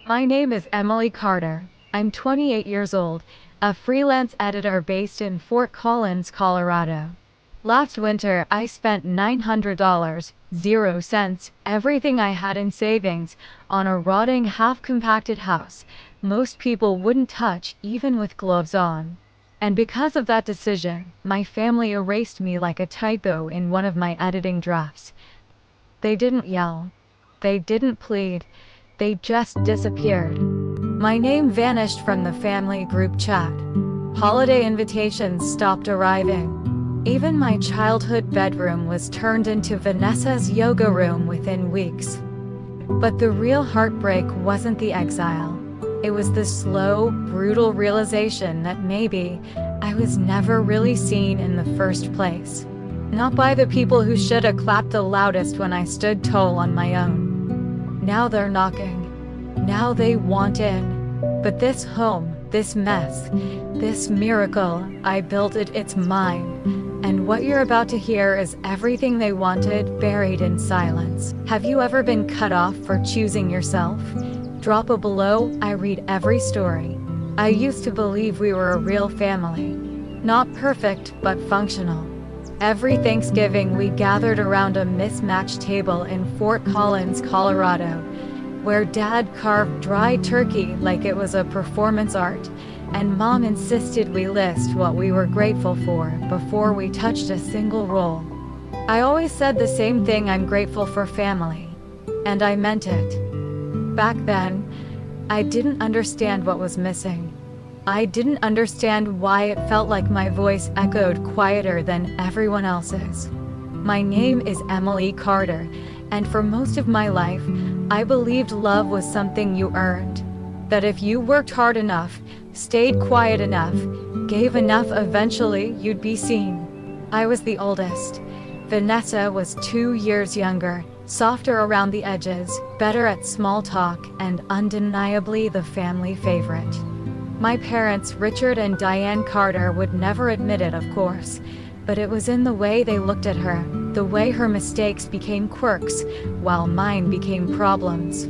My name is Emily Carter. I'm 28 years old, a freelance editor based in Fort Collins, Colorado. Last winter, I spent $900, 0 cents, everything I had in savings, on a rotting, half-compacted house most people wouldn't touch even with gloves on. And because of that decision, my family erased me like a typo in one of my editing drafts. They didn't yell. They didn't plead. They just disappeared. My name vanished from the family group chat. Holiday invitations stopped arriving. Even my childhood bedroom was turned into Vanessa's yoga room within weeks. But the real heartbreak wasn't the exile. It was the slow, brutal realization that maybe I was never really seen in the first place. Not by the people who should have clapped the loudest when I stood tall on my own. Now they're knocking. Now they want in. But this home, this mess, this miracle, I built it, it's mine. And what you're about to hear is everything they wanted buried in silence. Have you ever been cut off for choosing yourself? Drop a below, I read every story. I used to believe we were a real family. Not perfect, but functional. Every Thanksgiving we gathered around a mismatched table in Fort Collins, Colorado, where Dad carved dry turkey like it was a performance art, and Mom insisted we list what we were grateful for before we touched a single roll. I always said the same thing: I'm grateful for family. And I meant it. Back then, I didn't understand what was missing. I didn't understand why it felt like my voice echoed quieter than everyone else's. My name is Emily Carter, and for most of my life, I believed love was something you earned. That if you worked hard enough, stayed quiet enough, gave enough, eventually you'd be seen. I was the oldest. Vanessa was 2 years younger, softer around the edges, better at small talk, and undeniably the family favorite. My parents, Richard and Diane Carter, would never admit it, of course, but it was in the way they looked at her, the way her mistakes became quirks, while mine became problems.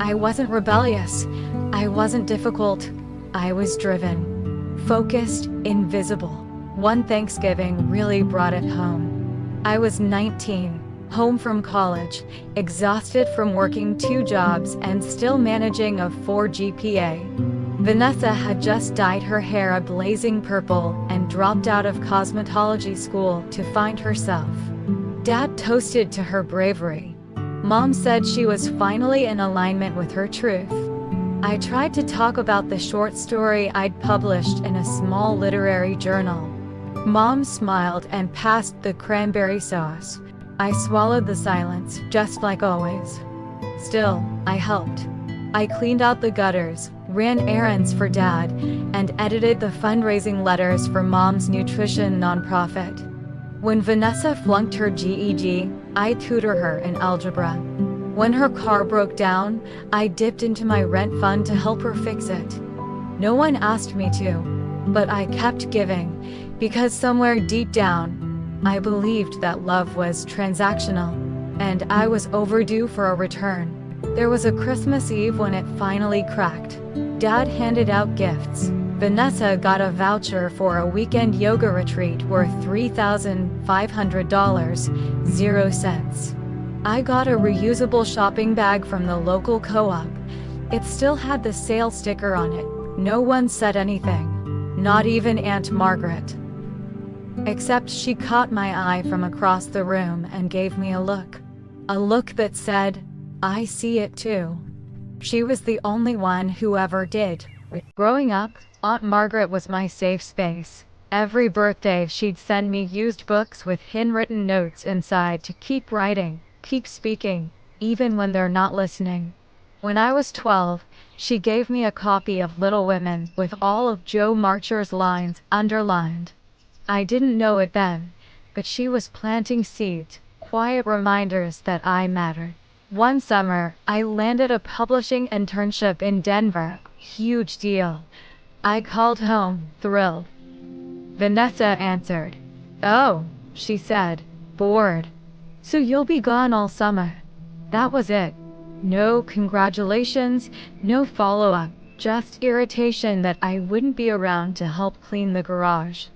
I wasn't rebellious. I wasn't difficult. I was driven, focused, invisible. One Thanksgiving really brought it home. I was 19, home from college, exhausted from working 2 jobs and still managing a 4 GPA. Vanessa had just dyed her hair a blazing purple and dropped out of cosmetology school to find herself. Dad toasted to her bravery. Mom said she was finally in alignment with her truth. I tried to talk about the short story I'd published in a small literary journal. Mom smiled and passed the cranberry sauce. I swallowed the silence, just like always. Still, I helped. I cleaned out the gutters, ran errands for Dad, and edited the fundraising letters for Mom's nutrition nonprofit. When Vanessa flunked her GED, I tutored her in algebra. When her car broke down, I dipped into my rent fund to help her fix it. No one asked me to, but I kept giving, because somewhere deep down, I believed that love was transactional, and I was overdue for a return. There was a Christmas Eve when it finally cracked. Dad handed out gifts. Vanessa got a voucher for a weekend yoga retreat worth $3,500, 0 cents. I got a reusable shopping bag from the local co-op. It still had the sale sticker on it. No one said anything. Not even Aunt Margaret. Except she caught my eye from across the room and gave me a look. A look that said, I see it too. She was the only one who ever did. Growing up, Aunt Margaret was my safe space. Every birthday she'd send me used books with handwritten notes inside to keep writing, keep speaking, even when they're not listening. When I was 12, she gave me a copy of Little Women with all of Joe Marcher's lines underlined. I didn't know it then, but she was planting seeds, quiet reminders that I mattered. One summer, I landed a publishing internship in Denver. Huge deal. I called home, thrilled. Vanessa answered. Oh, she said, bored. So you'll be gone all summer. That was it. No congratulations, no follow-up, just irritation that I wouldn't be around to help clean the garage.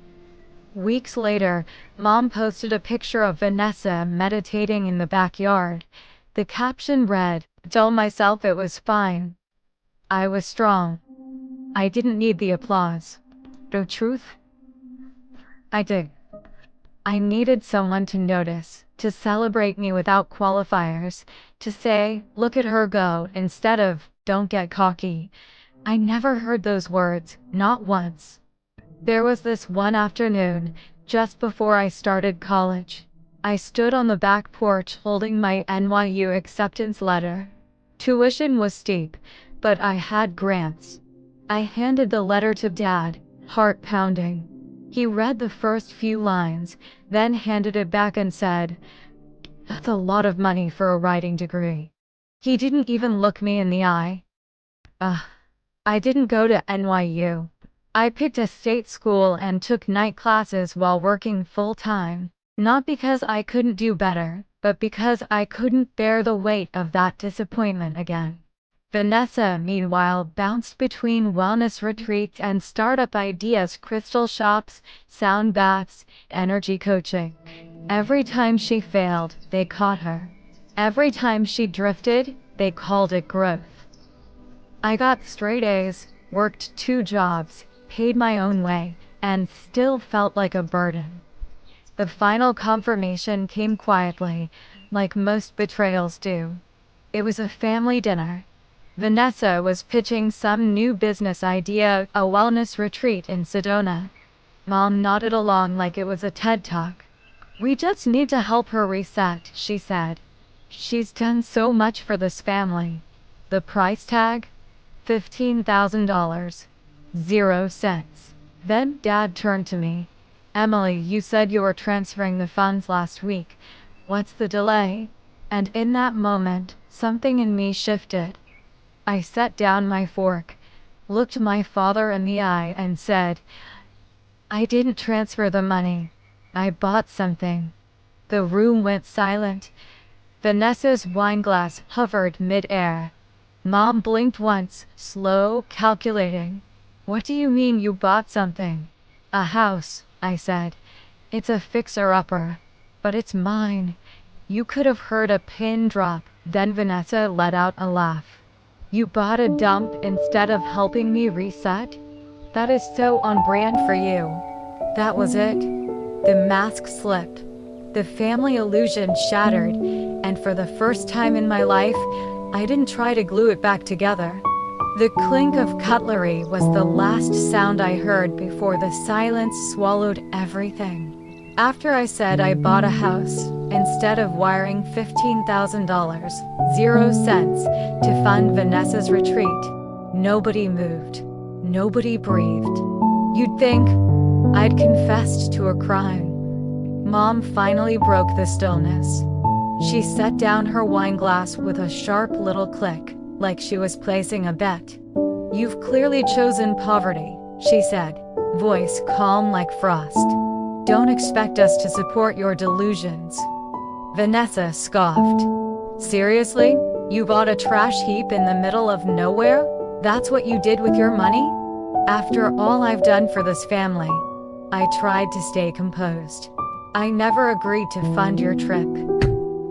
Weeks later, Mom posted a picture of Vanessa meditating in the backyard. The caption read, "Tell myself it was fine. I was strong. I didn't need the applause." The truth? I did. I needed someone to notice, to celebrate me without qualifiers, to say, "Look at her go," instead of, "Don't get cocky." I never heard those words, not once. There was this one afternoon, just before I started college. I stood on the back porch holding my NYU acceptance letter. Tuition was steep, but I had grants. I handed the letter to Dad, heart pounding. He read the first few lines, then handed it back and said, "That's a lot of money for a writing degree." He didn't even look me in the eye. I didn't go to NYU. I picked a state school and took night classes while working full-time. Not because I couldn't do better, but because I couldn't bear the weight of that disappointment again. Vanessa, meanwhile, bounced between wellness retreats and startup ideas, crystal shops, sound baths, energy coaching. Every time she failed, they caught her. Every time she drifted, they called it growth. I got straight A's, worked 2 jobs, paid my own way, and still felt like a burden. The final confirmation came quietly, like most betrayals do. It was a family dinner. Vanessa was pitching some new business idea, a wellness retreat in Sedona. Mom nodded along like it was a TED Talk. "We just need to help her reset," she said. "She's done so much for this family." The price tag? $15,000. 0 cents. Then Dad turned to me. "Emily, you said you were transferring the funds last week. What's the delay?" And in that moment, something in me shifted. I set down my fork, looked my father in the eye, and said, "I didn't transfer the money. I bought something." The room went silent. Vanessa's wineglass hovered mid-air. Mom blinked once, slow, calculating. "What do you mean you bought something?" "A house," I said. "It's a fixer-upper. But it's mine." You could have heard a pin drop. Then Vanessa let out a laugh. "You bought a dump instead of helping me reset? That is so on brand for you." That was it. The mask slipped. The family illusion shattered, and for the first time in my life, I didn't try to glue it back together. The clink of cutlery was the last sound I heard before the silence swallowed everything. After I said I bought a house, instead of wiring $15,000, 0 cents, to fund Vanessa's retreat, nobody moved. Nobody breathed. You'd think I'd confessed to a crime. Mom finally broke the stillness. She set down her wineglass with a sharp little click, like she was placing a bet. "You've clearly chosen poverty," she said, voice calm like frost. "Don't expect us to support your delusions." Vanessa scoffed. "Seriously? You bought a trash heap in the middle of nowhere? That's what you did with your money?" "After all I've done for this family." I tried to stay composed. "I never agreed to fund your trip.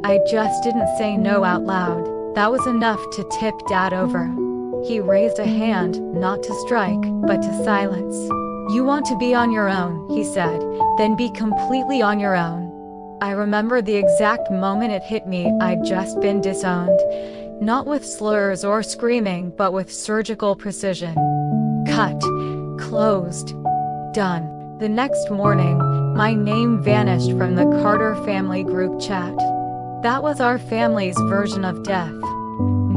I just didn't say no out loud." That was enough to tip Dad over. He raised a hand, not to strike, but to silence. "You want to be on your own," he said, "then be completely on your own." I remember the exact moment it hit me. I'd just been disowned. Not with slurs or screaming, but with surgical precision. Cut. Closed. Done. The next morning, my name vanished from the Carter family group chat. That was our family's version of death.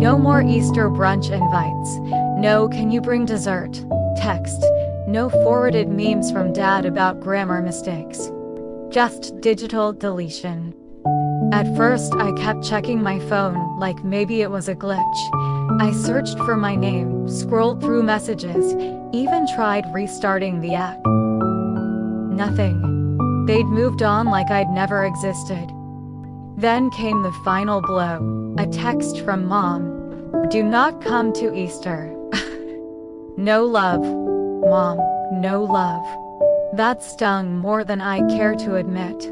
No more Easter brunch invites. No "can you bring dessert" text. No forwarded memes from Dad about grammar mistakes. Just digital deletion. At first, I kept checking my phone like maybe it was a glitch. I searched for my name, scrolled through messages, even tried restarting the app. Nothing. They'd moved on like I'd never existed. Then came the final blow. A text from Mom. Do not come to Easter. No love. Mom, no love. That stung more than I care to admit.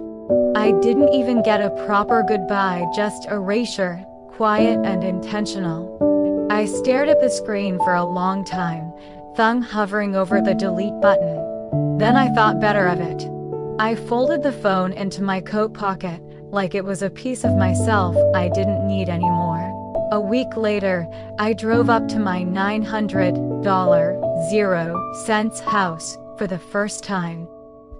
I didn't even get a proper goodbye, just erasure, quiet and intentional. I stared at the screen for a long time, thumb hovering over the delete button. Then I thought better of it. I folded the phone into my coat pocket, like it was a piece of myself I didn't need anymore. A week later, I drove up to my $900 house for the first time.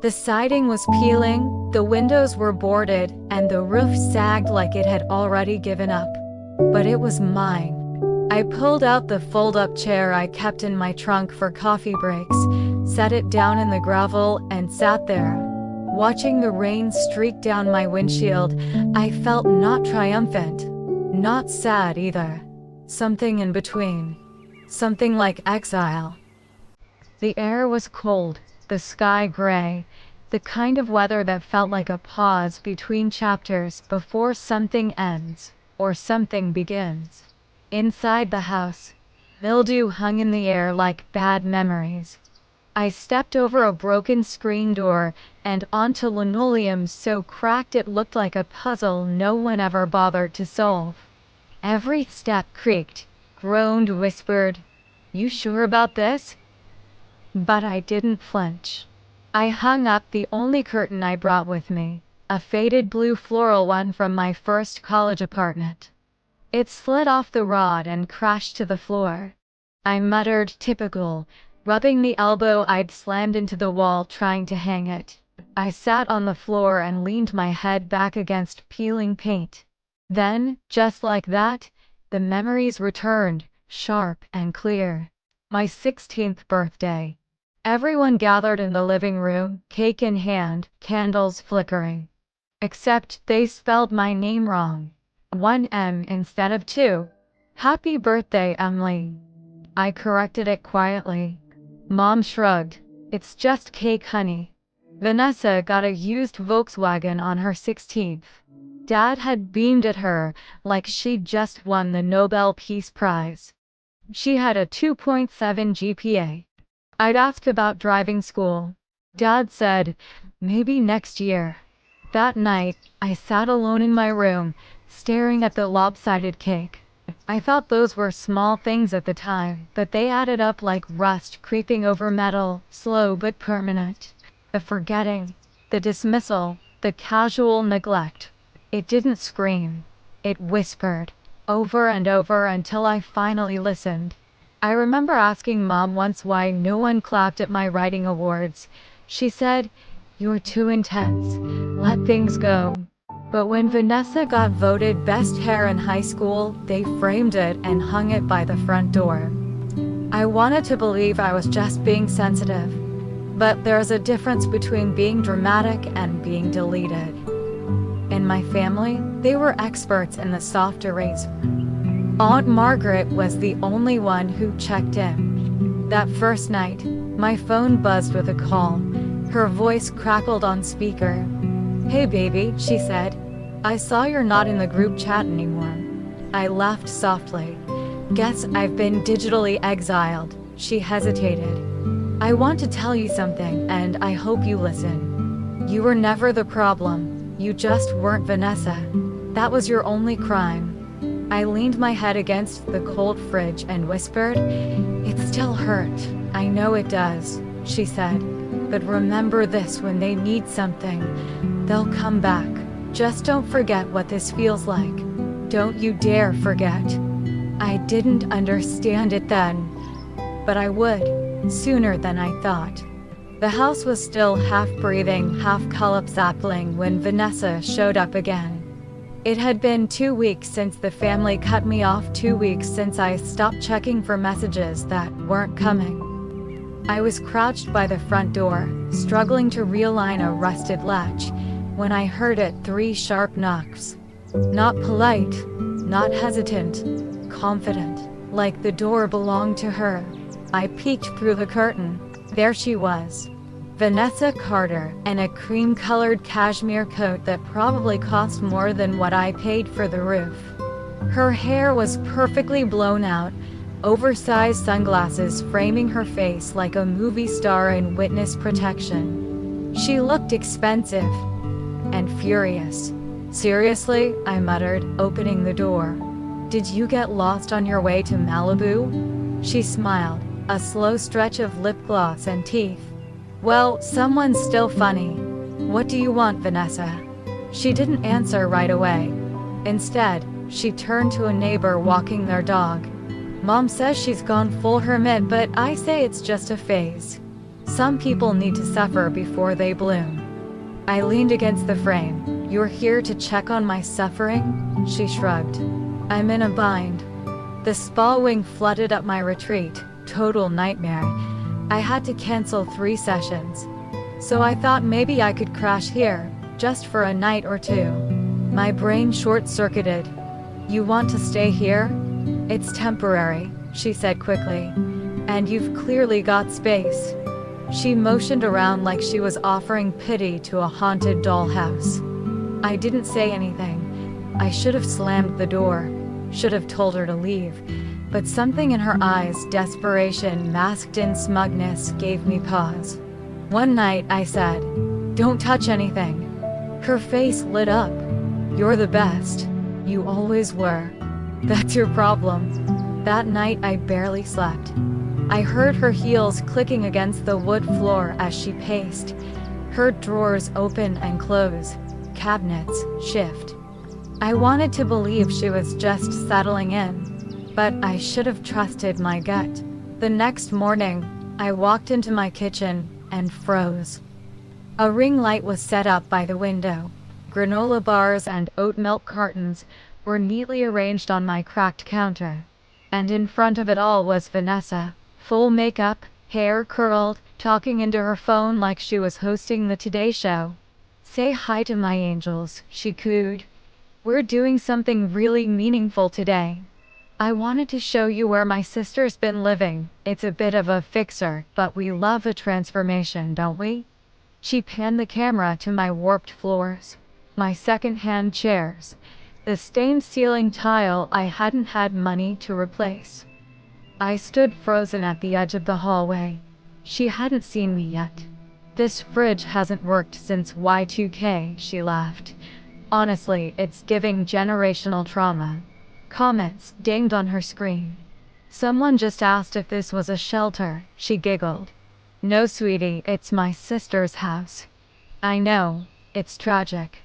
The siding was peeling, the windows were boarded, and the roof sagged like it had already given up. But it was mine. I pulled out the fold-up chair I kept in my trunk for coffee breaks, set it down in the gravel, and sat there. Watching the rain streak down my windshield, I felt not triumphant, not sad either. Something in between. Something like exile. The air was cold, the sky gray, the kind of weather that felt like a pause between chapters before something ends, or something begins. Inside the house, mildew hung in the air like bad memories. I stepped over a broken screen door and onto linoleum so cracked it looked like a puzzle no one ever bothered to solve. Every step creaked, groaned, whispered, "You sure about this?" But I didn't flinch. I hung up the only curtain I brought with me, a faded blue floral one from my first college apartment. It slid off the rod and crashed to the floor. I muttered, "Typical," rubbing the elbow I'd slammed into the wall trying to hang it. I sat on the floor and leaned my head back against peeling paint. Then, just like that, the memories returned, sharp and clear. My 16th birthday. Everyone gathered in the living room, cake in hand, candles flickering. Except they spelled my name wrong. One M instead of two. "Happy birthday, Emily." I corrected it quietly. Mom shrugged. "It's just cake, honey." Vanessa got a used Volkswagen on her 16th. Dad had beamed at her like she'd just won the Nobel Peace Prize. She had a 2.7 GPA. I'd asked about driving school. Dad said, "Maybe next year." That night, I sat alone in my room, staring at the lopsided cake. I thought those were small things at the time, but they added up like rust creeping over metal, slow but permanent. The forgetting, the dismissal, the casual neglect. It didn't scream. It whispered, over and over until I finally listened. I remember asking Mom once why no one clapped at my writing awards. She said, "You're too intense. Let things go." But when Vanessa got voted best hair in high school, they framed it and hung it by the front door. I wanted to believe I was just being sensitive. But there's a difference between being dramatic and being deleted. In my family, they were experts in the soft eraser. Aunt Margaret was the only one who checked in. That first night, my phone buzzed with a call. Her voice crackled on speaker. "Hey baby," she said. "I saw you're not in the group chat anymore." I laughed softly. "Guess I've been digitally exiled." She hesitated. "I want to tell you something, and I hope you listen. You were never the problem. You just weren't Vanessa. That was your only crime." I leaned my head against the cold fridge and whispered, "It still hurt. I know it does," she said. "But remember this, when they need something, they'll come back. Just don't forget what this feels like. Don't you dare forget." I didn't understand it then, but I would, sooner than I thought. The house was still half breathing, half collapsing when Vanessa showed up again. It had been 2 weeks since the family cut me off, 2 weeks since I stopped checking for messages that weren't coming. I was crouched by the front door, struggling to realign a rusted latch, when I heard it, 3 sharp knocks. Not polite, not hesitant, confident, like the door belonged to her. I peeked through the curtain. There she was. Vanessa Carter, in a cream-colored cashmere coat that probably cost more than what I paid for the roof. Her hair was perfectly blown out, oversized sunglasses framing her face like a movie star in witness protection. She looked expensive and furious. "Seriously?" I muttered, opening the door. "Did you get lost on your way to Malibu?" She smiled, a slow stretch of lip gloss and teeth. "Well, someone's still funny. What do you want, Vanessa?" She didn't answer right away. Instead, she turned to a neighbor walking their dog. "Mom says she's gone full hermit, but I say it's just a phase. Some people need to suffer before they bloom." I leaned against the frame. "You're here to check on my suffering?" She shrugged. "I'm in a bind. The spa wing flooded up my retreat. Total nightmare. I had to cancel 3 sessions. So I thought maybe I could crash here, just for a night or 2. My brain short-circuited. "You want to stay here? It's temporary," she said quickly. "And you've clearly got space." She motioned around like she was offering pity to a haunted dollhouse. I didn't say anything. I should have slammed the door, should have told her to leave, but something in her eyes, desperation masked in smugness, gave me pause. One night I said, "Don't touch anything." Her face lit up. "You're the best. You always were." "That's your problem." That night I barely slept. I heard her heels clicking against the wood floor as she paced. Heard drawers open and close, cabinets shift. I wanted to believe she was just settling in, but I should have trusted my gut. The next morning, I walked into my kitchen and froze. A ring light was set up by the window. Granola bars and oat milk cartons were neatly arranged on my cracked counter. And in front of it all was Vanessa, full makeup, hair curled, talking into her phone like she was hosting the Today Show. "Say hi to my angels," she cooed. "We're doing something really meaningful today. I wanted to show you where my sister's been living. It's a bit of a fixer, but we love a transformation, don't we?" She panned the camera to my warped floors, my second-hand chairs, the stained ceiling tile I hadn't had money to replace. I stood frozen at the edge of the hallway. She hadn't seen me yet. "This fridge hasn't worked since Y2K, she laughed. "Honestly, it's giving generational trauma." Comments dinged on her screen. "Someone just asked if this was a shelter," she giggled. "No, sweetie, it's my sister's house." "I know. It's tragic."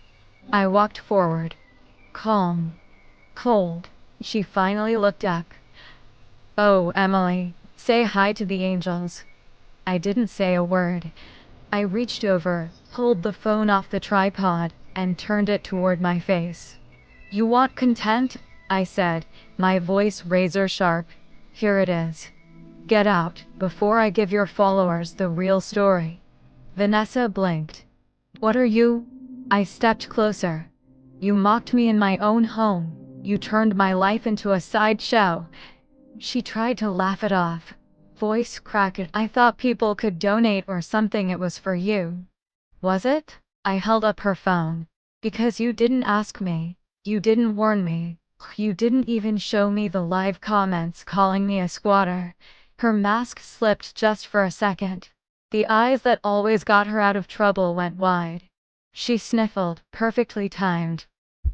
I walked forward. Calm. Cold. She finally looked up. "Oh, Emily, say hi to the angels." I didn't say a word. I reached over, pulled the phone off the tripod, and turned it toward my face. "You want content?" I said, my voice razor sharp. "Here it is. Get out, before I give your followers the real story." Vanessa blinked. "What are you?" I stepped closer. "You mocked me in my own home. You turned my life into a sideshow." She tried to laugh it off. Voice cracked. "I thought people could donate or something. It was for you." "Was it?" I held up her phone. "Because you didn't ask me. You didn't warn me. You didn't even show me the live comments calling me a squatter." Her mask slipped just for a second. The eyes that always got her out of trouble went wide. She sniffled, perfectly timed.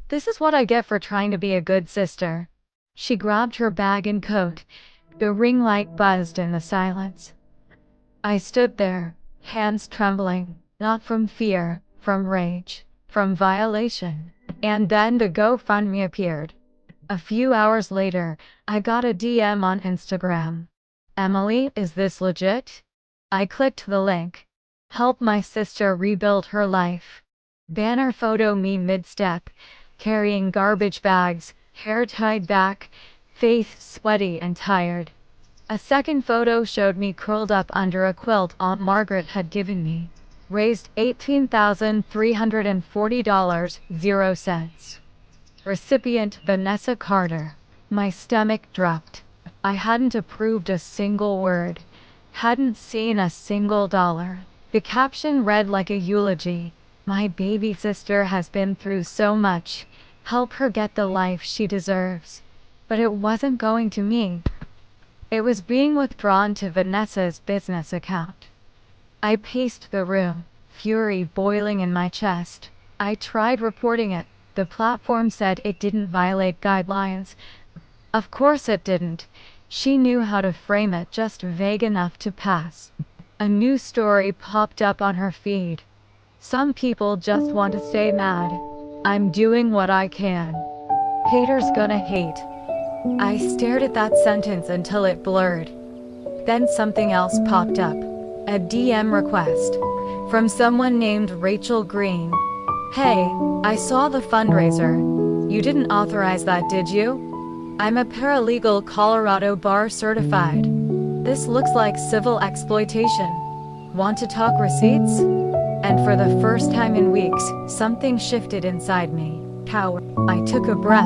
"This is what I get for trying to be a good sister." She grabbed her bag and coat. The ring light buzzed in the silence. I stood there, hands trembling, not from fear, from rage, from violation. And then the GoFundMe appeared. A few hours later, I got a DM on Instagram. "Emily, is this legit?" I clicked the link. "Help my sister rebuild her life." Banner photo me mid-step, carrying garbage bags, hair tied back, face sweaty and tired. A second photo showed me curled up under a quilt Aunt Margaret had given me. Raised $18,340.00. Recipient Vanessa Carter. My stomach dropped. I hadn't approved a single word. Hadn't seen a single dollar. The caption read like a eulogy. "My baby sister has been through so much. help her get the life she deserves. But it wasn't going to me. It was being withdrawn to Vanessa's business account. I paced the room, fury boiling in my chest. I tried reporting it. The platform said it didn't violate guidelines. Of course it didn't. She knew how to frame it just vague enough to pass. A new story popped up on her feed. Some people just want to stay mad. I'm doing what I can. Haters gonna hate. I stared at that sentence until it blurred. Then something else popped up. A DM request. From someone named Rachel Green. Hey, I saw the fundraiser. You didn't authorize that, did you? I'm a paralegal Colorado bar certified. This looks like civil exploitation. Want to talk receipts? And for the first time in weeks, something shifted inside me. Coward. I took a breath.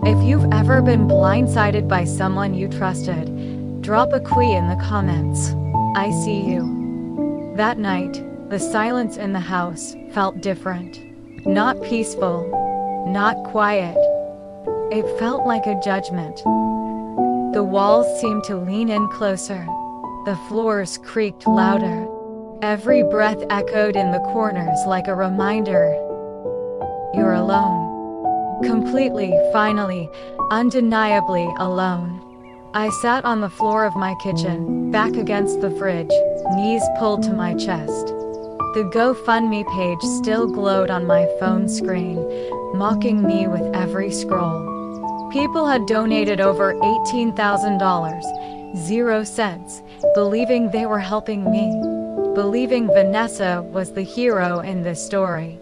If you've ever been blindsided by someone you trusted, drop a quee in the comments. I see you. That night, the silence in the house felt different. Not peaceful, not quiet. It felt like a judgment. The walls seemed to lean in closer. The floors creaked louder. Every breath echoed in the corners like a reminder. You're alone. Completely, finally, undeniably alone. I sat on the floor of my kitchen, back against the fridge, knees pulled to my chest. The GoFundMe page still glowed on my phone screen, mocking me with every scroll. People had donated over $18,000, 0 cents, believing they were helping me, believing Vanessa was the hero in this story.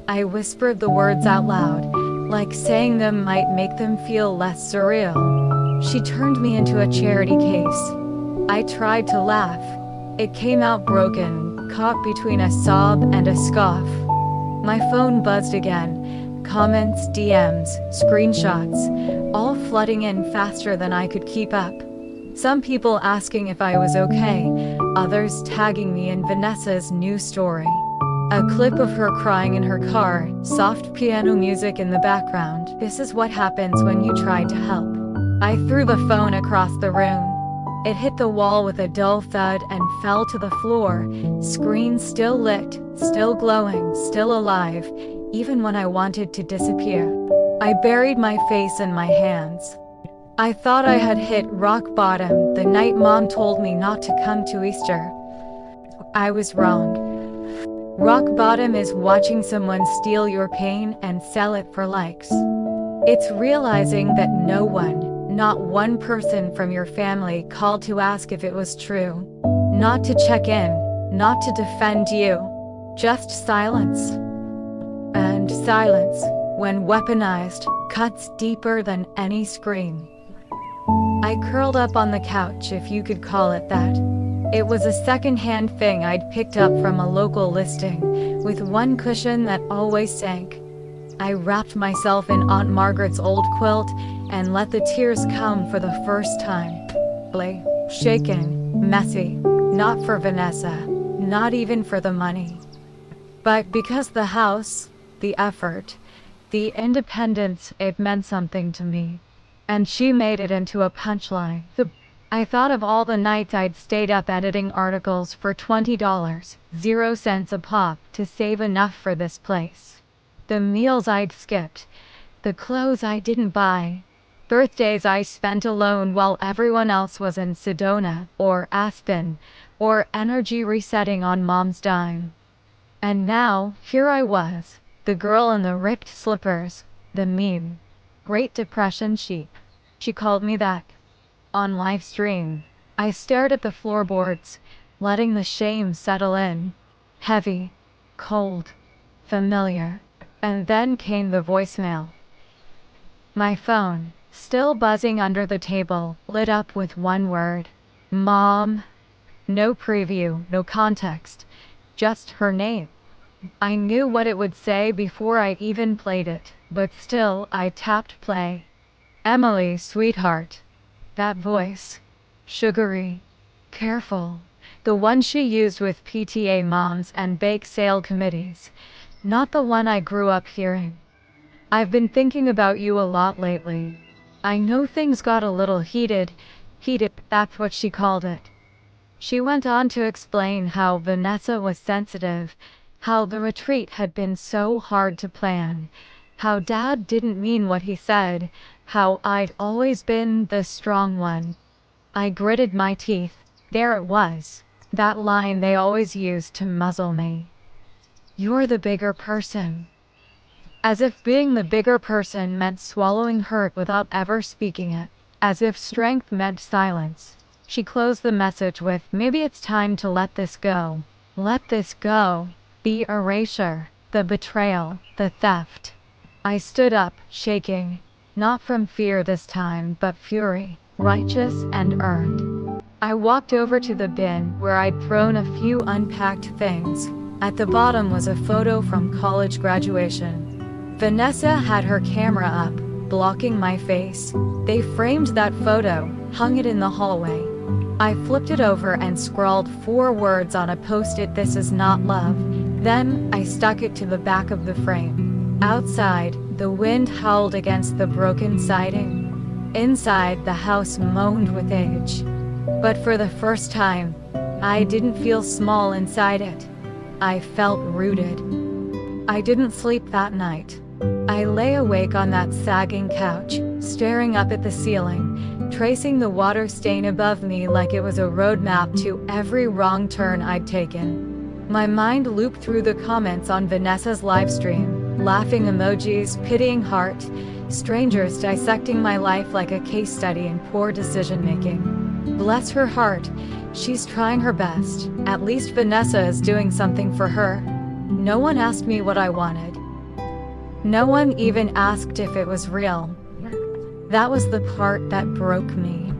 I whispered the words out loud, like saying them might make them feel less surreal. She turned me into a charity case. I tried to laugh. It came out broken, caught between a sob and a scoff. My phone buzzed again. Comments, DMs, screenshots, all flooding in faster than I could keep up. Some people asking if I was okay, others tagging me in Vanessa's new story. A clip of her crying in her car, soft piano music in the background. This is what happens when you try to help. I threw the phone across the room. It hit the wall with a dull thud and fell to the floor, screen still lit, still glowing, still alive, even when I wanted to disappear. I buried my face in my hands. I thought I had hit rock bottom the night Mom told me not to come to Easter. I was wrong. Rock bottom is watching someone steal your pain and sell it for likes. It's realizing that no one, not one person from your family called to ask if it was true. Not to check in, not to defend you. Just silence. And silence, when weaponized, cuts deeper than any scream. I curled up on the couch, if you could call it that. It was a second-hand thing I'd picked up from a local listing, with one cushion that always sank. I wrapped myself in Aunt Margaret's old quilt and let the tears come for the first time. Shaken, messy, not for Vanessa, not even for the money. But because the house, the effort, the independence, it meant something to me. And she made it into a punchline. I thought of all the nights I'd stayed up editing articles for $20, 0 cents a pop, to save enough for this place. The meals I'd skipped, the clothes I didn't buy, birthdays I spent alone while everyone else was in Sedona, or Aspen, or energy resetting on Mom's dime. And now, here I was, the girl in the ripped slippers, the meme. Great Depression sheep. She called me that. On live stream, I stared at the floorboards, letting the shame settle in. Heavy, cold, familiar. And then came the voicemail. My phone, still buzzing under the table, lit up with one word. Mom. No preview, no context. Just her name. I knew what it would say before I even played it, but still I tapped play. Emily, sweetheart. That voice. Sugary. Careful. The one she used with PTA moms and bake sale committees. Not the one I grew up hearing. I've been thinking about you a lot lately. I know things got a little heated, that's what she called it. She went on to explain how Vanessa was sensitive, how the retreat had been so hard to plan, how Dad didn't mean what he said, how I'd always been the strong one. I gritted my teeth. There it was. That line they always used to muzzle me. You're the bigger person. As if being the bigger person meant swallowing hurt without ever speaking it. As if strength meant silence. She closed the message with, maybe it's time to let this go. Let this go. The erasure. The betrayal. The theft. I stood up, shaking. Not from fear this time, but fury. Righteous and earned. I walked over to the bin where I'd thrown a few unpacked things. At the bottom was a photo from college graduation. Vanessa had her camera up, blocking my face. They framed that photo, hung it in the hallway. I flipped it over and scrawled 4 words on a post-it, "This is not love." Then I stuck it to the back of the frame. Outside, the wind howled against the broken siding. Inside, the house moaned with age. But for the first time, I didn't feel small inside it. I felt rooted. I didn't sleep that night. I lay awake on that sagging couch, staring up at the ceiling, tracing the water stain above me like it was a roadmap to every wrong turn I'd taken. My mind looped through the comments on Vanessa's livestream, laughing emojis, pitying heart, strangers dissecting my life like a case study in poor decision-making. Bless her heart, she's trying her best. At least Vanessa is doing something for her. No one asked me what I wanted. No one even asked if it was real. That was the part that broke me.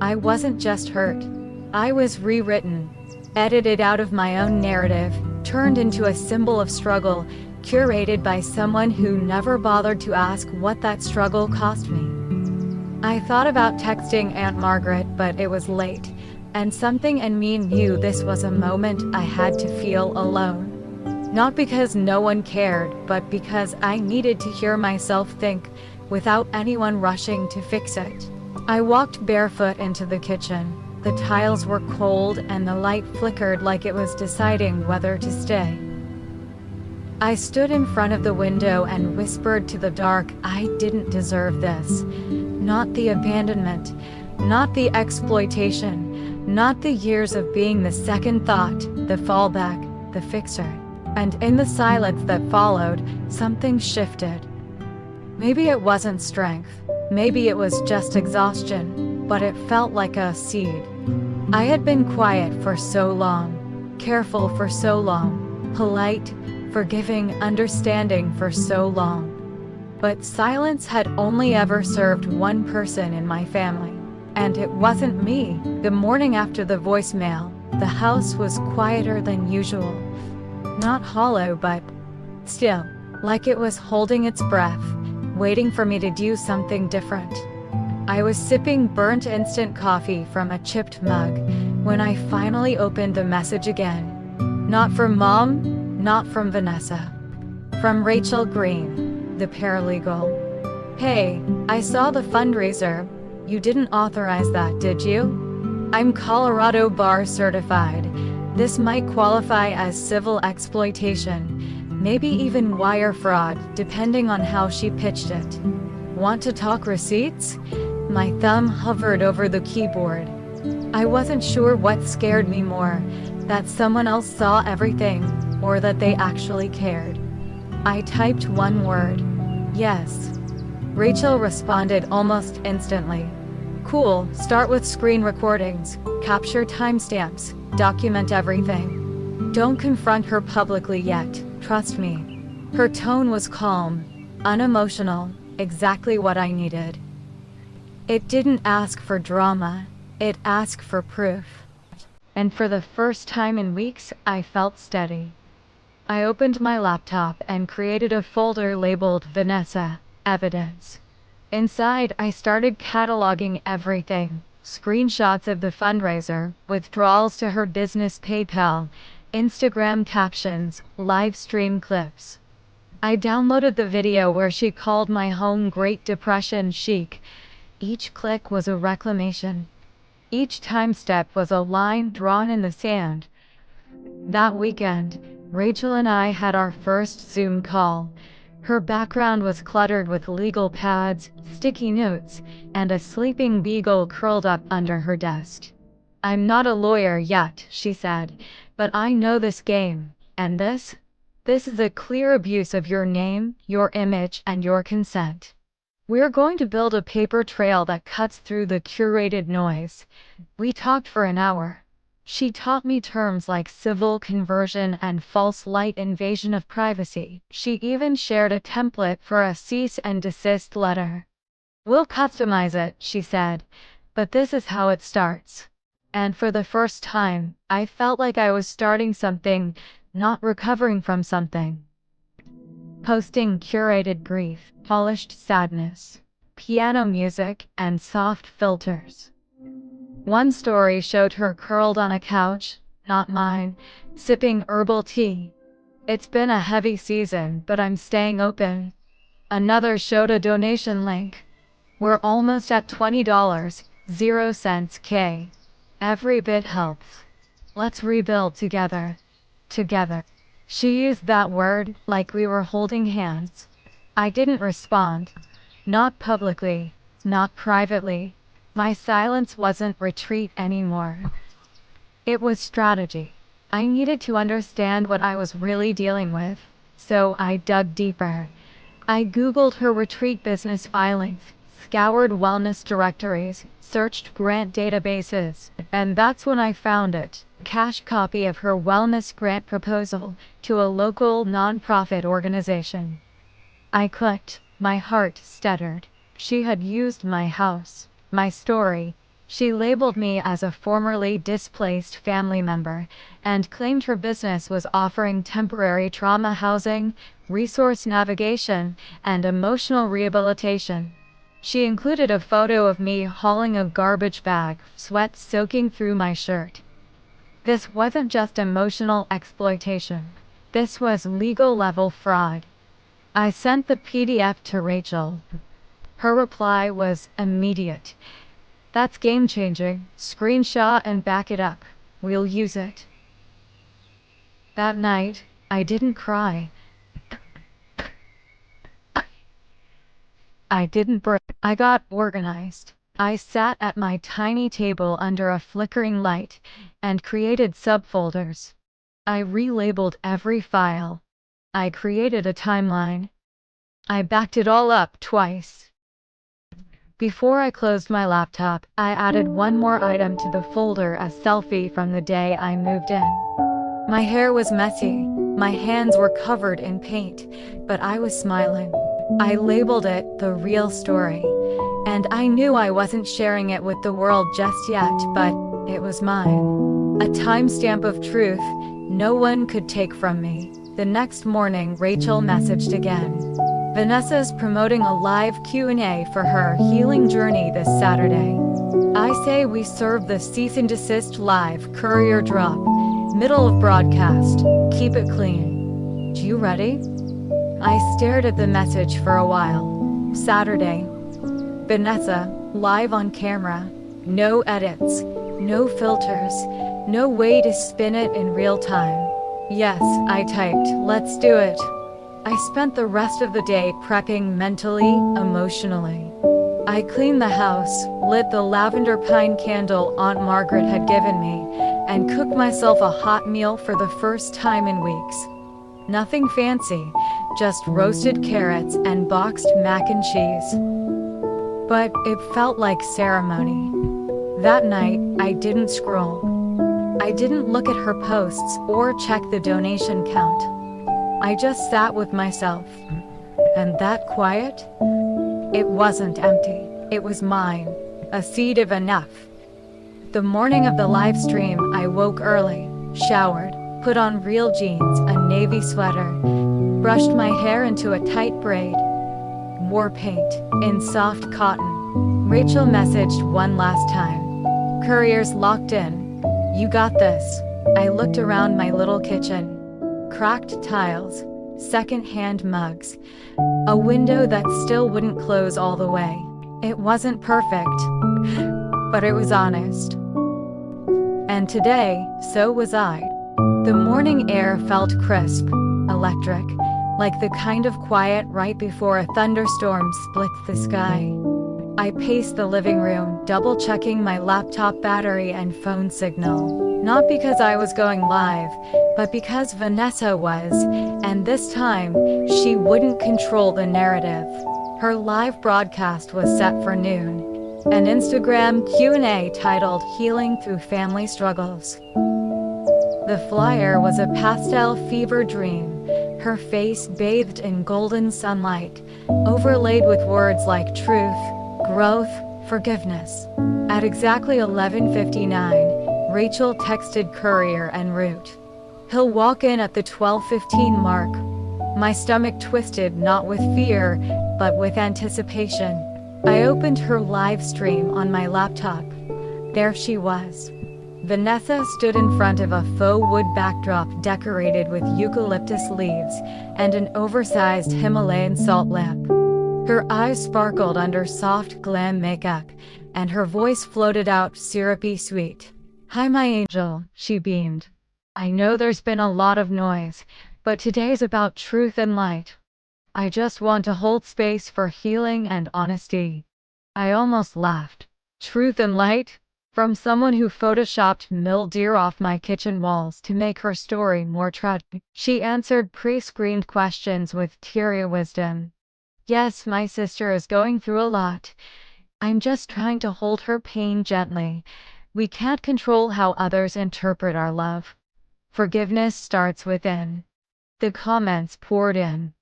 I wasn't just hurt. I was rewritten, edited out of my own narrative, turned into a symbol of struggle, curated by someone who never bothered to ask what that struggle cost me. I thought about texting Aunt Margaret, but it was late, and something in me knew this was a moment I had to feel alone. Not because no one cared, but because I needed to hear myself think, without anyone rushing to fix it. I walked barefoot into the kitchen. The tiles were cold and the light flickered like it was deciding whether to stay. I stood in front of the window and whispered to the dark, I didn't deserve this. Not the abandonment, not the exploitation, not the years of being the second thought, the fallback, the fixer. And in the silence that followed, something shifted. Maybe it wasn't strength, maybe it was just exhaustion, but it felt like a seed. I had been quiet for so long, careful for so long, polite, forgiving, understanding for so long. But silence had only ever served one person in my family. And it wasn't me. The morning after the voicemail, the house was quieter than usual. Not hollow, but still, like it was holding its breath, waiting for me to do something different. I was sipping burnt instant coffee from a chipped mug when I finally opened the message again. Not from Mom, not from Vanessa. From Rachel Green, the paralegal. Hey, I saw the fundraiser. You didn't authorize that, did you? I'm Colorado bar certified. This might qualify as civil exploitation, maybe even wire fraud, depending on how she pitched it. Want to talk receipts? My thumb hovered over the keyboard. I wasn't sure what scared me more, that someone else saw everything, or that they actually cared. I typed one word. Yes. Rachel responded almost instantly. Cool, start with screen recordings, capture timestamps, document everything. Don't confront her publicly yet, trust me. Her tone was calm, unemotional, exactly what I needed. It didn't ask for drama, it asked for proof. And for the first time in weeks, I felt steady. I opened my laptop and created a folder labeled Vanessa, Evidence. Inside, I started cataloging everything. Screenshots of the fundraiser, withdrawals to her business PayPal, Instagram captions, live stream clips. I downloaded the video where she called my home Great Depression chic. Each click was a reclamation. Each time step was a line drawn in the sand. That weekend, Rachel and I had our first Zoom call. Her background was cluttered with legal pads, sticky notes, and a sleeping beagle curled up under her desk. "I'm not a lawyer yet," she said, "but I know this game, and this is a clear abuse of your name, your image, and your consent. We're going to build a paper trail that cuts through the curated noise." We talked for an hour. She taught me terms like civil conversion and false light invasion of privacy. She even shared a template for a cease and desist letter. "We'll customize it," she said, "but this is how it starts." And for the first time, I felt like I was starting something, not recovering from something. Posting curated grief, polished sadness, piano music, and soft filters. One story showed her curled on a couch, not mine, sipping herbal tea. "It's been a heavy season, but I'm staying open." Another showed a donation link. "We're almost at $20, 0 cents K. Every bit helps. Let's rebuild together." Together. She used that word like we were holding hands. I didn't respond. Not publicly, not privately. My silence wasn't retreat anymore. It was strategy. I needed to understand what I was really dealing with, so I dug deeper. I Googled her retreat business filings, scoured wellness directories, searched grant databases, and that's when I found it. Cash copy of her wellness grant proposal to a local nonprofit organization. I clicked. My heart stuttered. She had used my house, my story. She labeled me as a formerly displaced family member and claimed her business was offering temporary trauma housing, resource navigation, and emotional rehabilitation. She included a photo of me hauling a garbage bag, sweat soaking through my shirt. This wasn't just emotional exploitation. This was legal-level fraud. I sent the PDF to Rachel. Her reply was immediate. "That's game-changing. Screenshot and back it up. We'll use it." That night, I didn't cry. I didn't break. I got organized. I sat at my tiny table under a flickering light and created subfolders. I relabeled every file. I created a timeline. I backed it all up twice. Before I closed my laptop, I added one more item to the folder, a selfie from the day I moved in. My hair was messy. My hands were covered in paint, but I was smiling. I labeled it The Real Story, and I knew I wasn't sharing it with the world just yet, but it was mine. A timestamp of truth no one could take from me. The next morning, Rachel messaged again. "Vanessa's promoting a live Q&A for her healing journey this Saturday. I say we serve the cease and desist live, courier drop, middle of broadcast, keep it clean. You ready?" I stared at the message for a while. Saturday. Vanessa, live on camera. No edits, no filters, no way to spin it in real time. "Yes," I typed, "let's do it." I spent the rest of the day prepping mentally, emotionally. I cleaned the house, lit the lavender pine candle Aunt Margaret had given me, and cooked myself a hot meal for the first time in weeks. Nothing fancy, just roasted carrots and boxed mac and cheese. But it felt like ceremony. That night, I didn't scroll. I didn't look at her posts or check the donation count. I just sat with myself. And that quiet? It wasn't empty. It was mine. A seed of enough. The morning of the live stream, I woke early, showered, put on real jeans, a navy sweater, brushed my hair into a tight braid, wore paint in soft cotton. Rachel messaged one last time. "Couriers locked in. You got this." I looked around my little kitchen. Cracked tiles, second-hand mugs, a window that still wouldn't close all the way. It wasn't perfect, but it was honest. And today, so was I. The morning air felt crisp, electric, like the kind of quiet right before a thunderstorm splits the sky. I paced the living room, double-checking my laptop battery and phone signal. Not because I was going live, but because Vanessa was, and this time, she wouldn't control the narrative. Her live broadcast was set for noon. An Instagram Q&A titled "Healing Through Family Struggles." The flyer was a pastel fever dream, her face bathed in golden sunlight, overlaid with words like truth, growth, forgiveness. At exactly 11:59, Rachel texted courier en route. "He'll walk in at the 12:15 mark." My stomach twisted, not with fear, but with anticipation. I opened her live stream on my laptop. There she was. Vanessa stood in front of a faux wood backdrop decorated with eucalyptus leaves and an oversized Himalayan salt lamp. Her eyes sparkled under soft glam makeup, and her voice floated out syrupy sweet. "Hi, my angel," she beamed. "I know there's been a lot of noise, but today's about truth and light. I just want to hold space for healing and honesty." I almost laughed. Truth and light? From someone who photoshopped mildew off my kitchen walls to make her story more tragic. She answered pre-screened questions with teary wisdom. "Yes, my sister is going through a lot. I'm just trying to hold her pain gently. We can't control how others interpret our love. Forgiveness starts within." The comments poured in.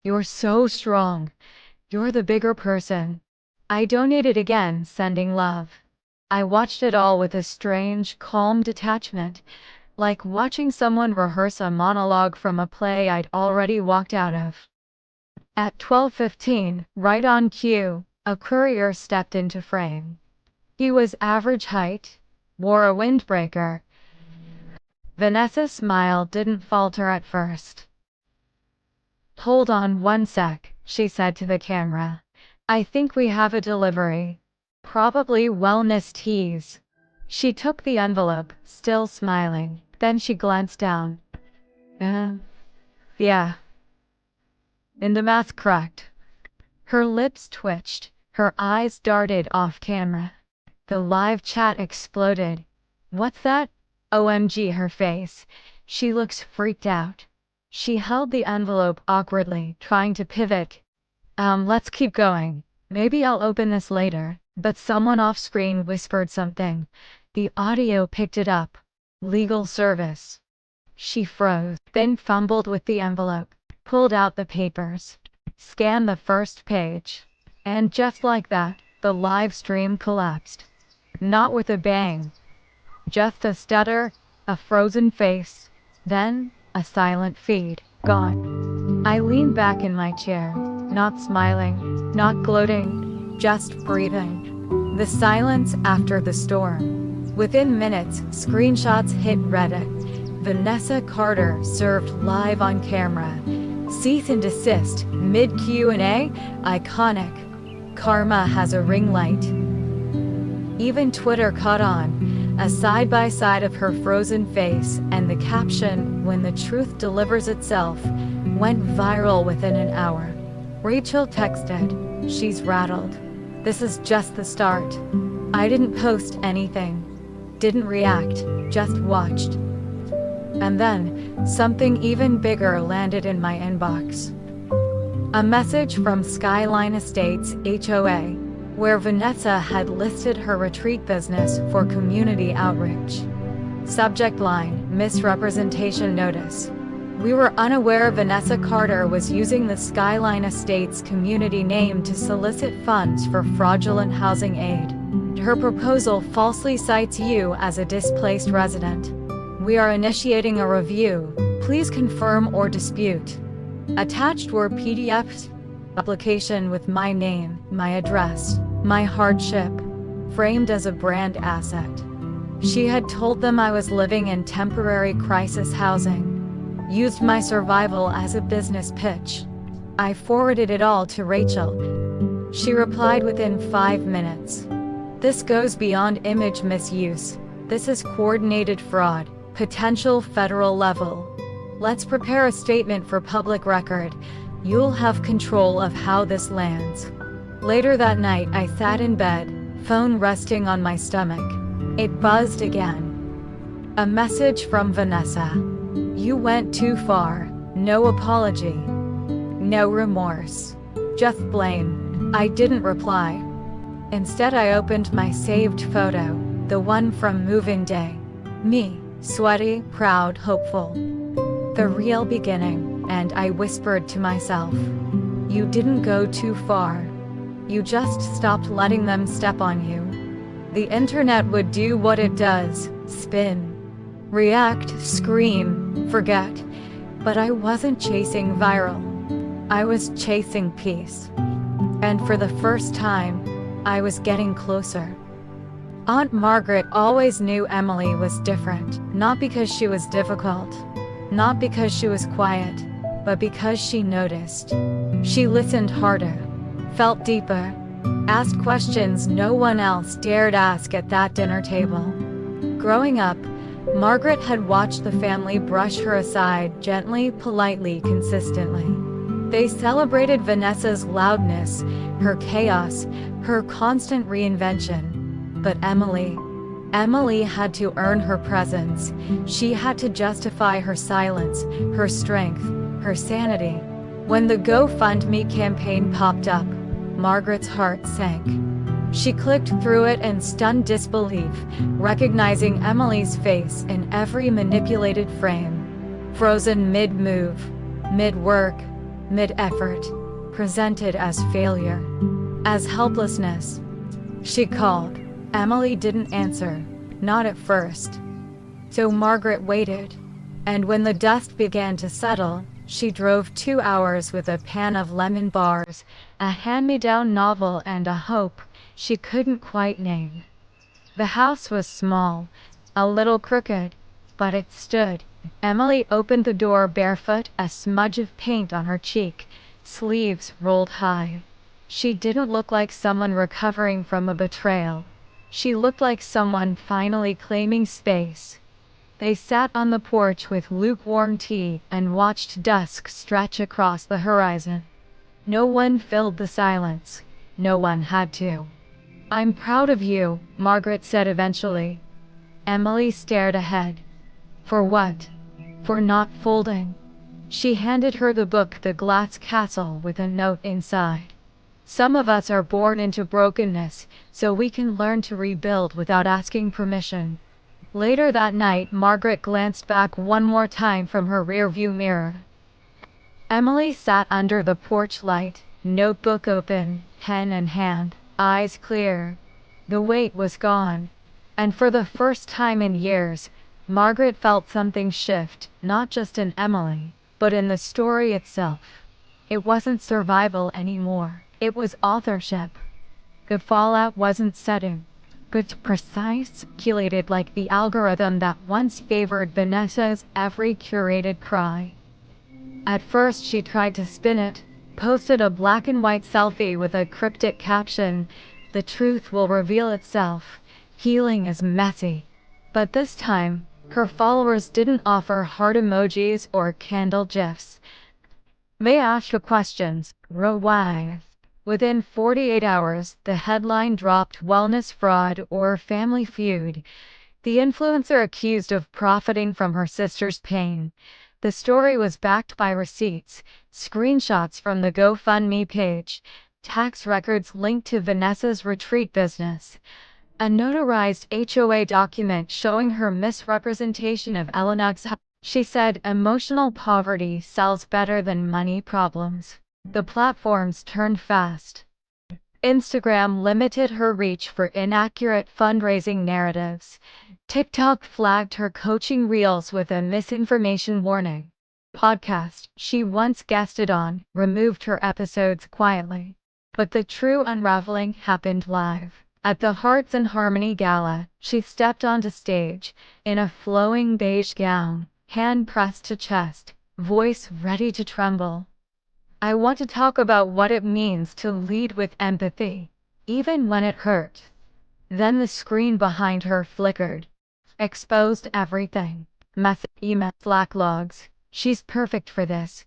"You're so strong. You're the bigger person." I donated again, sending love. I watched it all with a strange, calm detachment, like watching someone rehearse a monologue from a play I'd already walked out of. At 12:15, right on cue, a courier stepped into frame. He was average height, wore a windbreaker. Vanessa's smile didn't falter at first. "Hold on one sec," she said to the camera. "I think we have a delivery. Probably wellness teas." She took the envelope, still smiling. Then she glanced down. Yeah. In the math cracked. Her lips twitched. Her eyes darted off camera. The live chat exploded. "What's that? OMG," her face. She looks freaked out. She held the envelope awkwardly, trying to pivot. Let's keep going. Maybe I'll open this later." But someone off-screen whispered something. The audio picked it up. "Legal service." She froze, then fumbled with the envelope, pulled out the papers, scanned the first page. And just like that, the live stream collapsed. Not with a bang. Just a stutter, a frozen face, then a silent feed. Gone. I leaned back in my chair, not smiling, not gloating, just breathing. The silence after the storm. Within minutes, screenshots hit Reddit. Vanessa Carter served live on camera. Cease and desist, mid-Q&A, iconic. Karma has a ring light. Even Twitter caught on. A side-by-side of her frozen face and the caption, "When the truth delivers itself," went viral within an hour. Rachel texted, "She's rattled. This is just the start." I didn't post anything. Didn't react, just watched. And then, something even bigger landed in my inbox. A message from Skyline Estates HOA, where Vanessa had listed her retreat business for community outreach. Subject line, misrepresentation notice. We were unaware Vanessa Carter was using the Skyline Estates community name to solicit funds for fraudulent housing aid. Her proposal falsely cites you as a displaced resident. We are initiating a review. Please confirm or dispute. Attached were PDFs, application with my name, my address, my hardship, framed as a brand asset. She had told them I was living in temporary crisis housing. Used my survival as a business pitch. I forwarded it all to Rachel. She replied within 5 minutes. This goes beyond image misuse. This is coordinated fraud, potential federal level. Let's prepare a statement for public record. You'll have control of how this lands. Later that night, I sat in bed, phone resting on my stomach. It buzzed again. A message from Vanessa. You went too far. No apology. No remorse. Just blame. I didn't reply. Instead, I opened my saved photo, the one from moving day. Me, sweaty, proud, hopeful. The real beginning, and I whispered to myself. You didn't go too far. You just stopped letting them step on you. The internet would do what it does, spin, react, scream, forget. But I wasn't chasing viral. I was chasing peace. And for the first time, I was getting closer. Aunt Margaret always knew Emily was different, not because she was difficult, not because she was quiet, but because she noticed. She listened harder, felt deeper, asked questions no one else dared ask at that dinner table. Growing up, Margaret had watched the family brush her aside gently, politely, consistently. They celebrated Vanessa's loudness, her chaos, her constant reinvention. But Emily had to earn her presence. She had to justify her silence, her strength, her sanity. When the GoFundMe campaign popped up, Margaret's heart sank. She clicked through it in stunned disbelief, recognizing Emily's face in every manipulated frame. Frozen mid-move, mid-work, mid-effort, presented as failure, as helplessness. She called. Emily didn't answer, not at first. So Margaret waited, and when the dust began to settle, she drove 2 hours with a pan of lemon bars, a hand-me-down novel, and a hope she couldn't quite name. The house was small, a little crooked, but it stood. Emily opened the door barefoot, a smudge of paint on her cheek, sleeves rolled high. She didn't look like someone recovering from a betrayal. She looked like someone finally claiming space. They sat on the porch with lukewarm tea and watched dusk stretch across the horizon. No one filled the silence. No one had to. I'm proud of you, Margaret said eventually. Emily stared ahead. For what? For not folding. She handed her the book The Glass Castle with a note inside. Some of us are born into brokenness, so we can learn to rebuild without asking permission. Later that night, Margaret glanced back one more time from her rearview mirror. Emily sat under the porch light, notebook open, pen in hand, eyes clear. The weight was gone, and for the first time in years, Margaret felt something shift, not just in Emily, but in the story itself. It wasn't survival anymore. It was authorship. The fallout wasn't setting, but precise, curated like the algorithm that once favored Vanessa's every curated cry. At first she tried to spin it, posted a black and white selfie with a cryptic caption, "The truth will reveal itself. Healing is messy." But this time, her followers didn't offer heart emojis or candle gifs. They asked the questions, why? Within 48 hours, the headline dropped "Wellness Fraud" or "Family Feud." The influencer accused of profiting from her sister's pain. The story was backed by receipts, screenshots from the GoFundMe page, tax records linked to Vanessa's retreat business, a notarized HOA document showing her misrepresentation of Elena's. She said emotional poverty sells better than money problems. The platforms turned fast. Instagram limited her reach for inaccurate fundraising narratives. TikTok flagged her coaching reels with a misinformation warning. Podcast she once guested on removed her episodes quietly. But the true unraveling happened live. At the Hearts and Harmony Gala, she stepped onto stage, in a flowing beige gown, hand pressed to chest, voice ready to tremble. I want to talk about what it means to lead with empathy, even when it hurt. Then the screen behind her flickered, exposed everything. Message, email, Slack logs. She's perfect for this.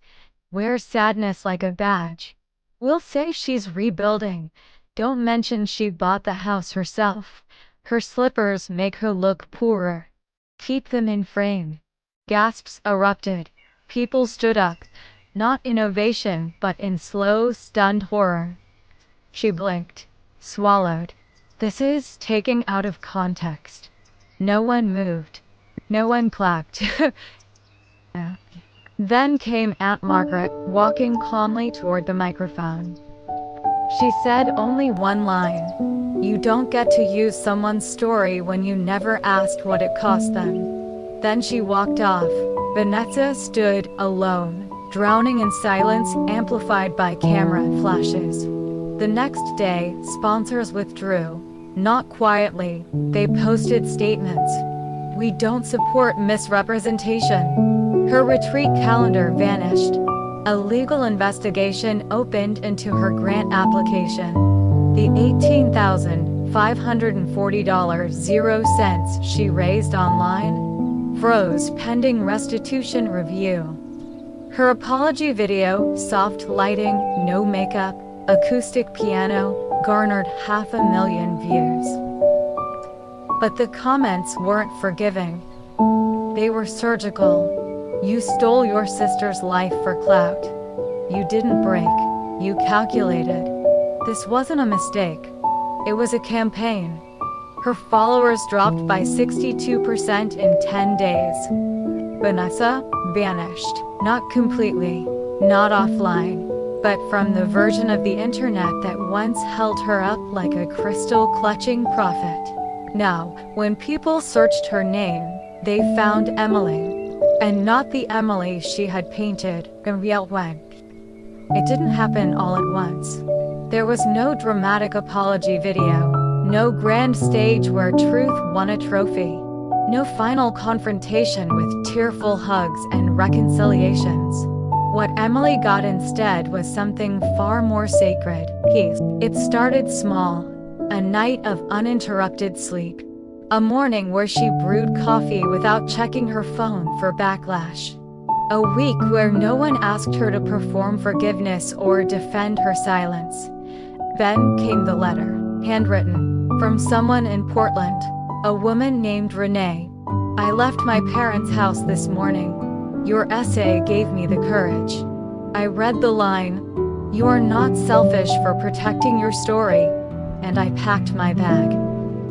Wears sadness like a badge. We'll say she's rebuilding. Don't mention she bought the house herself. Her slippers make her look poorer. Keep them in frame. Gasps erupted. People stood up, not in ovation, but in slow, stunned horror. She blinked, swallowed. This is taken out of context. No one moved. No one clapped. Then came Aunt Margaret, walking calmly toward the microphone. She said only one line. You don't get to use someone's story when you never asked what it cost them. Then she walked off. Vanessa stood alone, drowning in silence amplified by camera flashes. The next day, sponsors withdrew. Not quietly, they posted statements. We don't support misrepresentation. Her retreat calendar vanished. A legal investigation opened into her grant application. The $18,540.00 she raised online froze pending restitution review. Her apology video, soft lighting, no makeup, acoustic piano, garnered 500,000 views. But the comments weren't forgiving. They were surgical. You stole your sister's life for clout. You didn't break. You calculated. This wasn't a mistake. It was a campaign. Her followers dropped by 62% in 10 days. Vanessa vanished. Not completely, not offline, but from the version of the internet that once held her up like a crystal-clutching prophet. Now, when people searched her name, they found Emily. And not the Emily she had painted in real life. It didn't happen all at once. There was no dramatic apology video, no grand stage where truth won a trophy, no final confrontation with tearful hugs and reconciliations. What Emily got instead was something far more sacred, peace. It started small, a night of uninterrupted sleep. A morning where she brewed coffee without checking her phone for backlash. A week where no one asked her to perform forgiveness or defend her silence. Then came the letter, handwritten, from someone in Portland, a woman named Renee. I left my parents' house this morning. Your essay gave me the courage. I read the line, you are not selfish for protecting your story, and I packed my bag.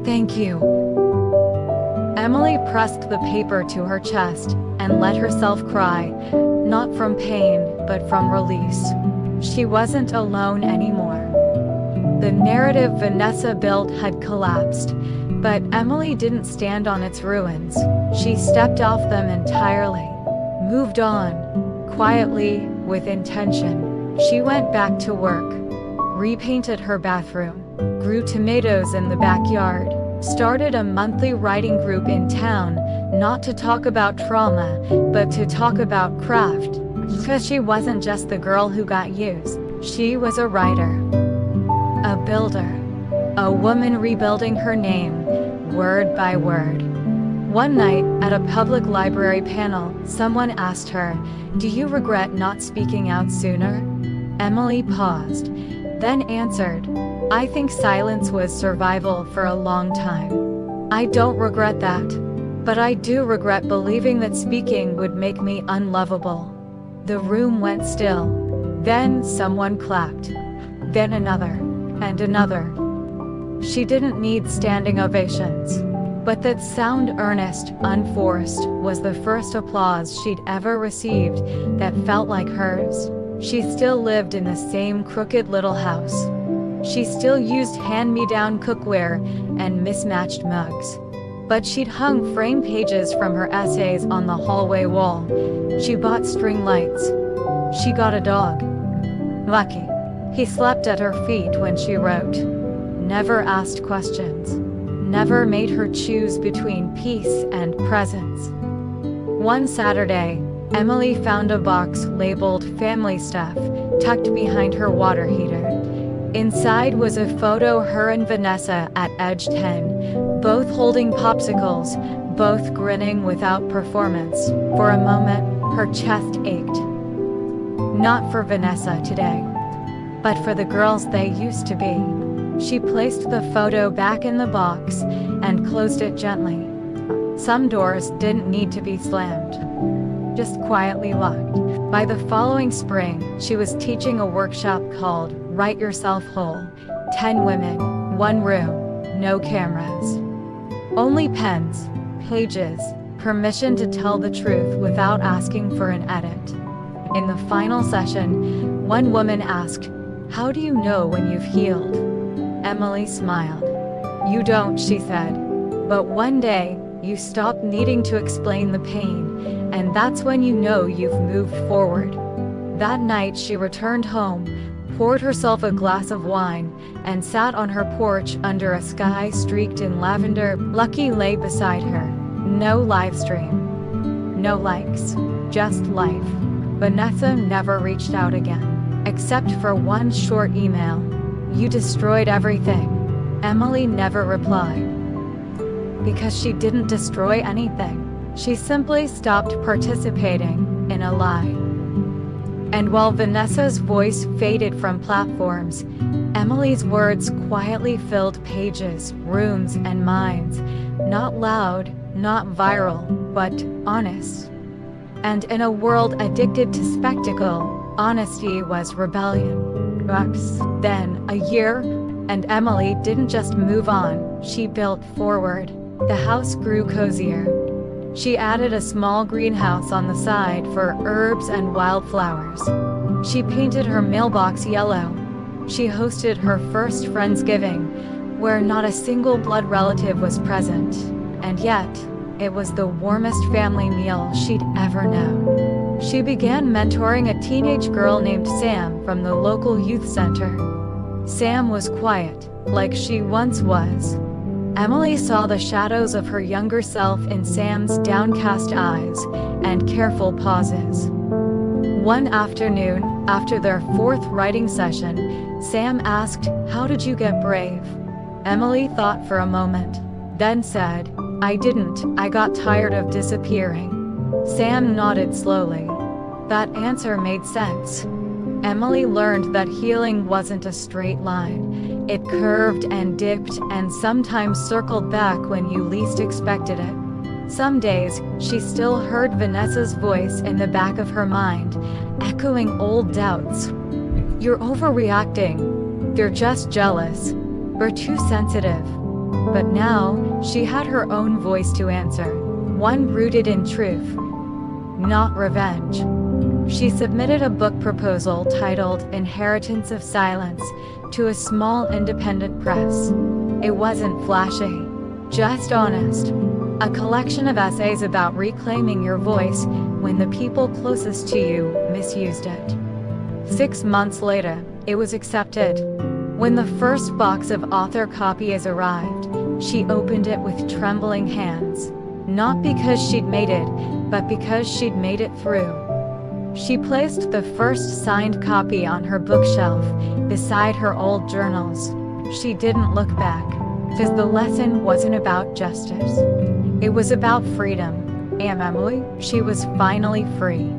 Thank you. Emily pressed the paper to her chest and let herself cry, not from pain, but from release. She wasn't alone anymore. The narrative Vanessa built had collapsed, but Emily didn't stand on its ruins. She stepped off them entirely, moved on, quietly, with intention. She went back to work, repainted her bathroom, grew tomatoes in the backyard, started a monthly writing group in town, not to talk about trauma, but to talk about craft. Because she wasn't just the girl who got used. She was a writer, a builder, a woman rebuilding her name, word by word. One night, at a public library panel, someone asked her, "Do you regret not speaking out sooner?" Emily paused, then answered, "I think silence was survival for a long time. I don't regret that. But I do regret believing that speaking would make me unlovable." The room went still. Then someone clapped. Then another. And another. She didn't need standing ovations. But that sound earnest, unforced, was the first applause she'd ever received that felt like hers. She still lived in the same crooked little house. She still used hand-me-down cookware and mismatched mugs. But she'd hung frame pages from her essays on the hallway wall. She bought string lights. She got a dog. Lucky. He slept at her feet when she wrote. Never asked questions. Never made her choose between peace and presence. One Saturday, Emily found a box labeled family stuff tucked behind her water heater. Inside was a photo her and Vanessa at age 10, both holding popsicles, both grinning without performance. For a moment, her chest ached. Not for Vanessa today, but for the girls they used to be. She placed the photo back in the box and closed it gently. Some doors didn't need to be slammed, just quietly locked. By the following spring, she was teaching a workshop called Write Yourself Whole. 10 women, 1 room, no cameras. Only pens, pages, permission to tell the truth without asking for an edit. In the final session, one woman asked, "How do you know when you've healed?" Emily smiled. "You don't," she said. "But one day, you stop needing to explain the pain, and that's when you know you've moved forward." That night she returned home, poured herself a glass of wine, and sat on her porch under a sky streaked in lavender. Lucky lay beside her. No live stream. No likes. Just life. Vanessa never reached out again, except for one short email. "You destroyed everything." Emily never replied. Because she didn't destroy anything. She simply stopped participating in a lie. And while Vanessa's voice faded from platforms, Emily's words quietly filled pages, rooms, and minds. Not loud, not viral, but honest. And in a world addicted to spectacle, honesty was rebellion. Then, a year, and Emily didn't just move on, she built forward. The house grew cozier. She added a small greenhouse on the side for herbs and wildflowers. She painted her mailbox yellow. She hosted her first Friendsgiving, where not a single blood relative was present. And yet, it was the warmest family meal she'd ever known. She began mentoring a teenage girl named Sam from the local youth center. Sam was quiet, like she once was. Emily saw the shadows of her younger self in Sam's downcast eyes and careful pauses. One afternoon, after their 4th writing session, Sam asked, "How did you get brave?" Emily thought for a moment, then said, "I didn't, I got tired of disappearing." Sam nodded slowly. That answer made sense. Emily learned that healing wasn't a straight line. It curved and dipped and sometimes circled back when you least expected it. Some days, she still heard Vanessa's voice in the back of her mind, echoing old doubts. "You're overreacting. They're just jealous. We're too sensitive." But now, she had her own voice to answer, one rooted in truth, not revenge. She submitted a book proposal titled Inheritance of Silence to a small independent press. It wasn't flashy, just honest. A collection of essays about reclaiming your voice when the people closest to you misused it. 6 months later, it was accepted. When the first box of author copies arrived, she opened it with trembling hands. Not because she'd made it, but because she'd made it through. She placed the first signed copy on her bookshelf, beside her old journals. She didn't look back, because the lesson wasn't about justice. It was about freedom. And Emily, she was finally free.